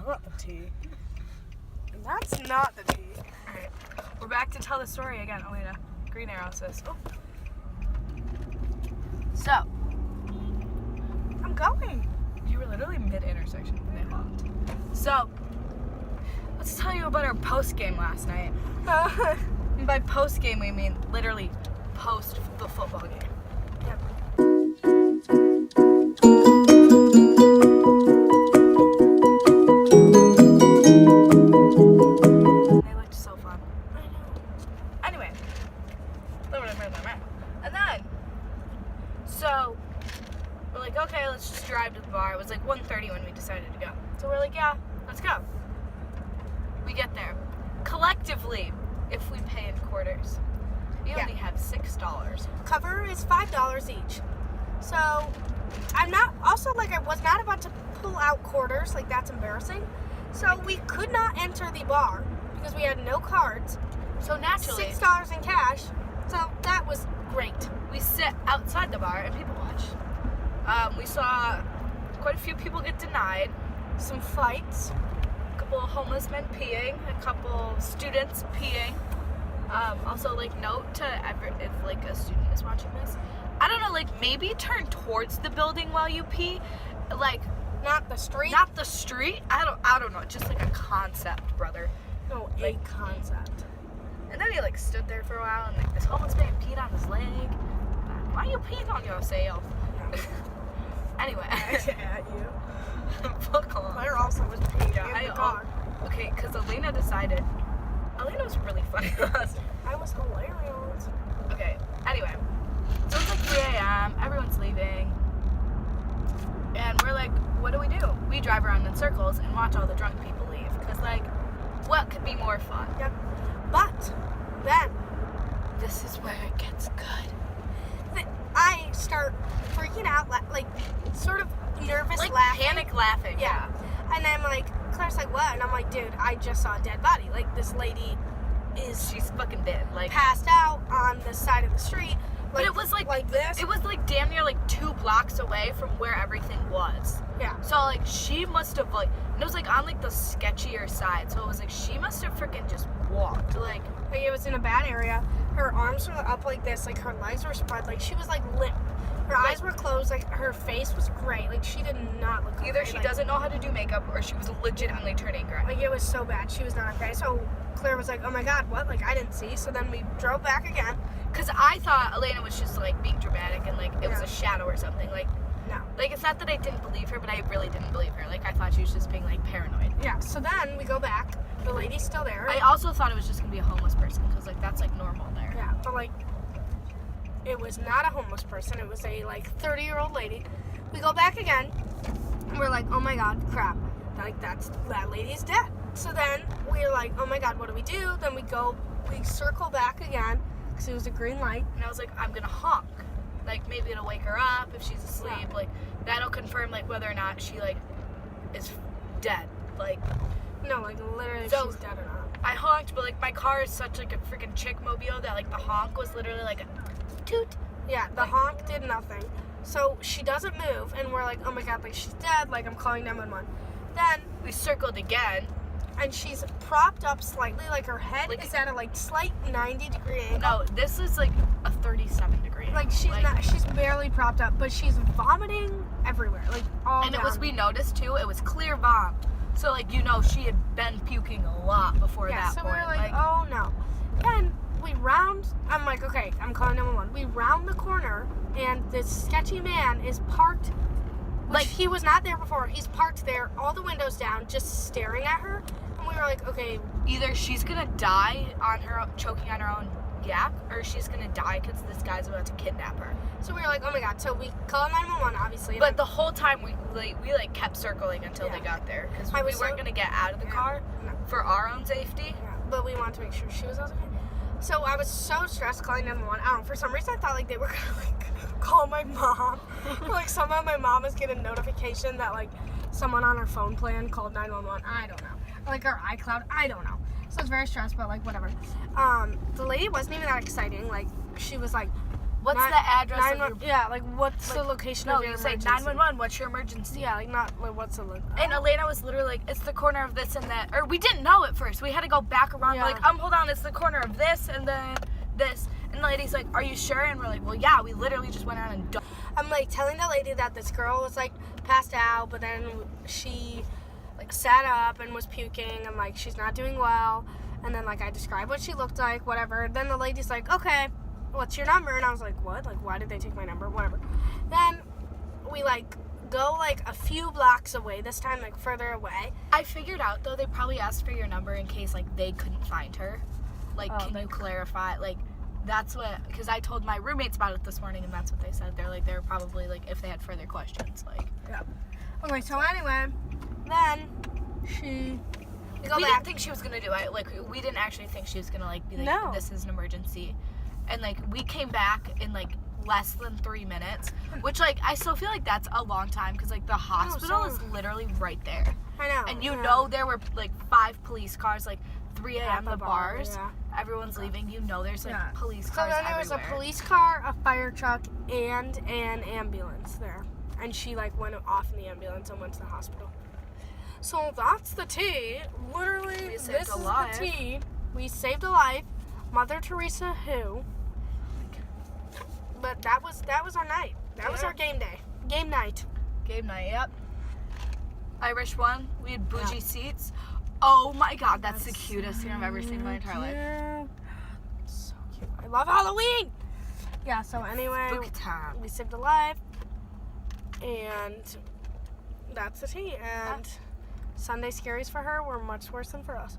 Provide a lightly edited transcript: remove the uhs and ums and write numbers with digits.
not the tea. That's not the tea. Alright, we're back to tell the story again. Elena, green arrow says, oh. So, I'm going. you were literally mid-intersection when they honked. So, let's tell you about our post-game last night. And by post-game, we mean literally post the football game. Yep. They looked so fun. I know. Anyway, and then, so we're like, okay, let's just drive to the bar. It was like 1:30 when we decided to go. So we're like, yeah, let's go. We get there. Collectively, if we pay in quarters, we only have $6. Cover is $5 each. So I'm not, also like I was not about to pull out quarters, like that's embarrassing. So we could not enter the bar because we had no cards. So naturally, $6 in cash. So that was great. we sit outside the bar and people watch. We saw quite a few people get denied, Some fights. a couple of homeless men peeing, a couple students peeing. Also, like, note to if like a student is watching this, I don't know, like maybe turn towards the building while you pee, like Not the street. not the street. I don't know, just like a concept, brother. No, like- a concept. And then he like stood there for a while, and like this homeless man peed on his leg. Why are you peeing on yourself? Anyway, At you. fuck off. Claire also was peeing in the car. Okay, because Elena decided. Elena was really funny last. I was hilarious. Okay, anyway. So it's like 3 a.m., everyone's leaving. And we're like, what do? We drive around in circles and watch all the drunk people leave. Because, like, what could be more fun? Yep. But then This is where it gets good. I start freaking out, like sort of nervous, Like, laughing. panic laughing. Yeah. And I'm like, Claire's like, what? And I'm like, dude, I just saw a dead body. Like, this lady is She's fucking dead. Like, passed out on the side of the street. but it was like this. It was like damn near like 2 blocks away from where everything was. Yeah. So like she must have like, and it was like on like the sketchier side. So it was like she must have freaking just walked. Like, Like, it was in a bad area. Her arms were up like this. Like, her legs were spread. Like, she was, like, limp. Her Like- eyes were closed. Like, her face was gray. Like, she did not look either okay. she Like, doesn't know how to do makeup or she was legitimately turning gray. Like, it was so bad. She was not okay. So Claire was like, oh my God, what? Like, I didn't see. So then we drove back again. Because I thought Elena was just like being dramatic and like it was Yeah. a shadow or something. Like No. it's not that I didn't believe her, but I really didn't believe her. Like I thought she was just being like paranoid. Yeah. So then we go back. The lady's still there. I also thought it was just gonna be a homeless person because like that's like normal there. Yeah. But, like, it was not a homeless person. It was a, like, 30-year-old lady. We go back again. And we're like, oh my God, crap. Like, that lady's dead. So then we're like, oh my God, what do we do? Then we circle back again because it was a green light. And I was like, I'm gonna honk. Like maybe it'll wake her up if she's asleep. Yeah. Like that'll confirm like whether or not she like is dead. Like No, like, literally, if So- she's dead or not. I honked, but like my car is such like a freaking chick mobile that like the honk was literally like a toot. Yeah, the honk did nothing. So she doesn't move, and we're like, oh my God, like, she's dead. Like, I'm calling 911. Then, We circled again. and she's propped up slightly, like, her head Like- is at a, like, slight 90-degree angle. No, this is like a 37-degree. Like, she's barely propped up, but she's vomiting everywhere, like, all And it down. was, we noticed too, it was clear vom. So like she had been puking a lot before Yeah, that so point. we're like, oh no. Then we round, I'm like, okay, I'm calling 911. We round the corner, and this sketchy man is parked, like, he was not there before. He's parked there, all the windows down, just staring at her. And we were like, okay, either she's gonna die on her choking on her own yak, or she's gonna die because this guy's about to kidnap her. so we were like, oh my God. So we called 911, obviously. But the whole time we kept circling until Yeah. they got there because I we was weren't so- gonna get out of the Yeah. car No. for our own safety. Yeah, but we wanted to make sure she was okay. So I was so stressed calling 911. I don't know, for some reason I thought like they were gonna like call my mom. Like somehow my mom was getting a notification that like someone on her phone plan called 911. I don't know. Like our iCloud. I don't know. So I was very stressed, but like whatever. The lady wasn't even that exciting. Like she was like, What's the address of your... Yeah, like, what's the location No, of your you say emergency? 911, what's your emergency? Yeah, like, not, like, what's the location? And Elena was literally like, it's the corner of this and that. Or we didn't know at first. We had to go back around, Yeah. like, hold on, it's the corner of this and then this. And the lady's like, are you sure? And we're like, well, yeah, we literally just went out and... I'm, like, telling the lady that this girl was, like, passed out, but then she, like, sat up and was puking, and, like, she's not doing well. And then, like, I described what she looked like, whatever. Then the lady's like, okay, what's your number? And I was like, what? Like, why did they take my number? Whatever. Then we, like, go, like, a few blocks away, this time, like, further away. I figured out, though, they probably asked for your number in case, like, they couldn't find her. Like, can you clarify? Like, that's what, because I told my roommates about it this morning, and that's what they said. They're like, they were probably, like, if they had further questions, like. Yeah. Okay, so anyway, then we didn't think she was gonna do it. Like, we didn't actually think she was gonna, like, be like, No. this is an emergency. And, like, we came back in, like, less than 3 minutes, which, like, I still feel like that's a long time, because, like, the hospital is literally right there. I know. And you know there were, like, 5 police cars, like, 3 a.m. At the bars. Yeah. Everyone's leaving. You know there's, like, police So cars then there was a everywhere. police car, a fire truck, and an ambulance there. And she, like, went off in the ambulance and went to the hospital. So that's the tea. Literally, this is the tea. We saved a life. Mother Teresa who? But that was our night. That was our game day. Game night. Game night, yep. Irish one. We had bougie seats. Oh my god, that's the cutest thing I've ever seen in my entire life. Yeah. So cute. I love Halloween. Yeah, so anyway, Spook time. we saved a life. And that's the tea. And Sunday scaries for her were much worse than for us.